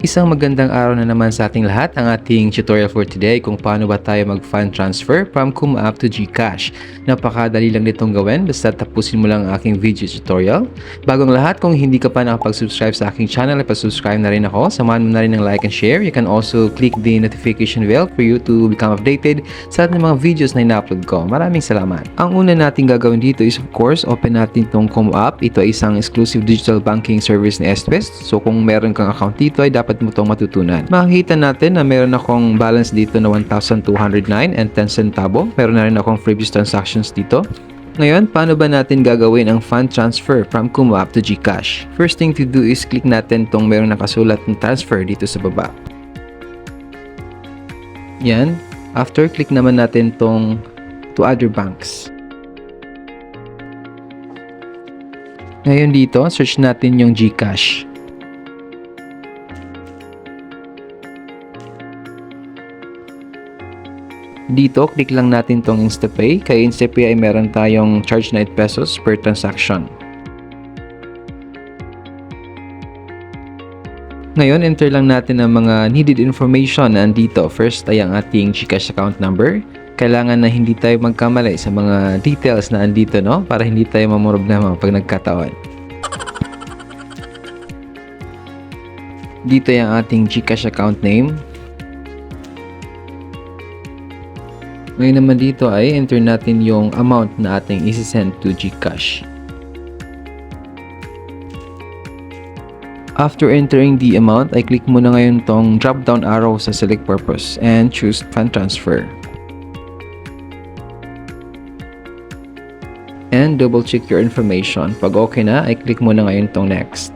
Isang magandang araw na naman sa ating lahat. Ang ating tutorial for today kung paano ba tayo mag-fund transfer from Kumu app to GCash. Napakadali lang nitong gawin basta tapusin mo lang ang aking video tutorial. Bagong lahat, kung hindi ka pa nakapag-subscribe sa aking channel, ipag-subscribe na rin ako. Samahan mo na rin ng like and share. You can also click the notification bell for you to become updated sa ating mga videos na ina-upload ko. Maraming salamat. Ang una natin gagawin dito is of course, open natin itong Kumu app. Ito ay isang exclusive digital banking service ni S-Twist. So kung meron kang account dito ay dapat mo itong matutunan. Makikita natin na meron akong balance dito na 1,209 and 10 centavo. Meron na rin akong previous transactions dito. Ngayon, paano ba natin gagawin ang fund transfer from Kumu app to GCash? First thing to do is click natin itong meron nakasulat ng transfer dito sa baba. Yan. After, click naman natin itong to other banks. Ngayon dito, search natin yung GCash. Dito, click lang natin tong InstaPay. Kaya InstaPay ay meron tayong charge na 8 pesos per transaction. Ngayon, enter lang natin ang mga needed information na andito. First ay ang ating GCash account number. Kailangan na hindi tayo magkamali sa mga details na andito, no? Para hindi tayo mamoroblema pag nagkataon. Dito yung ating GCash account name. Ngayon naman dito ay enter natin yung amount na ating isi-send to GCash. After entering the amount, ay click mo na ngayon tong drop down arrow sa select purpose and choose fund transfer. And double check your information. Pag okay na, ay click mo na ngayon tong next.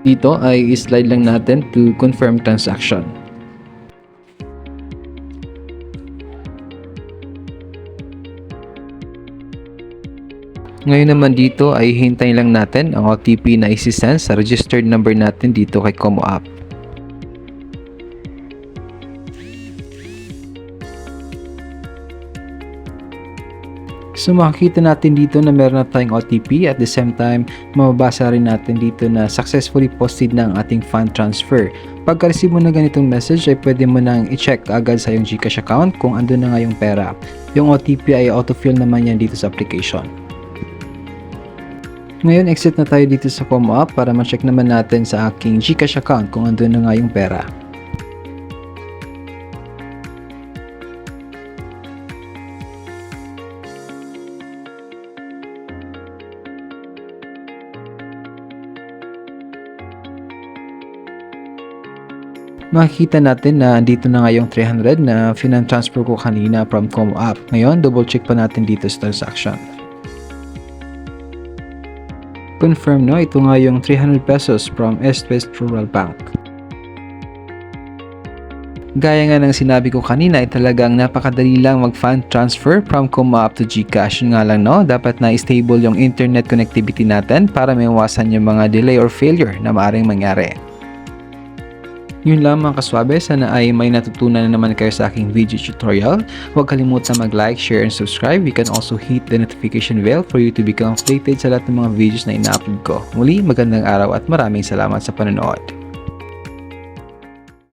Dito ay slide lang natin to confirm transaction. Ngayon naman dito ay hintayin lang natin ang OTP na isi-send sa registered number natin dito kay Kumu app. So makikita natin dito na meron na tayong OTP at the same time mababasa rin natin dito na successfully posted na ang ating fund transfer. Pagka-receive mo na ganitong message ay pwede mo nang i-check agad sa iyong GCash account kung andun na nga yung pera. Yung OTP ay autofill naman yan dito sa application. Ngayon, exit na tayo dito sa Kumu app para ma-check naman natin sa aking GCash account kung andun na nga yung pera. Makikita natin na dito na nga yung 300 na finan-transfer ko kanina from Kumu app. Ngayon, double check pa natin dito sa transaction. Confirm, no? Ito nga yung 300 pesos from S-Twist Rural Bank. Gaya nga ng sinabi ko kanina ay talagang napakadali lang mag-fund transfer from Kumu app to GCash. Yun nga lang, no? Dapat na stable yung internet connectivity natin para maiwasan yung mga delay or failure na maaaring mangyari. Yun lang mga kaswabe, sana ay may natutunan na naman kayo sa aking video tutorial. Huwag kalimutan mag-like, share, and subscribe. You can also hit the notification bell for you to become updated sa lahat ng mga videos na ina-upload ko. Muli, magandang araw at maraming salamat sa panonood.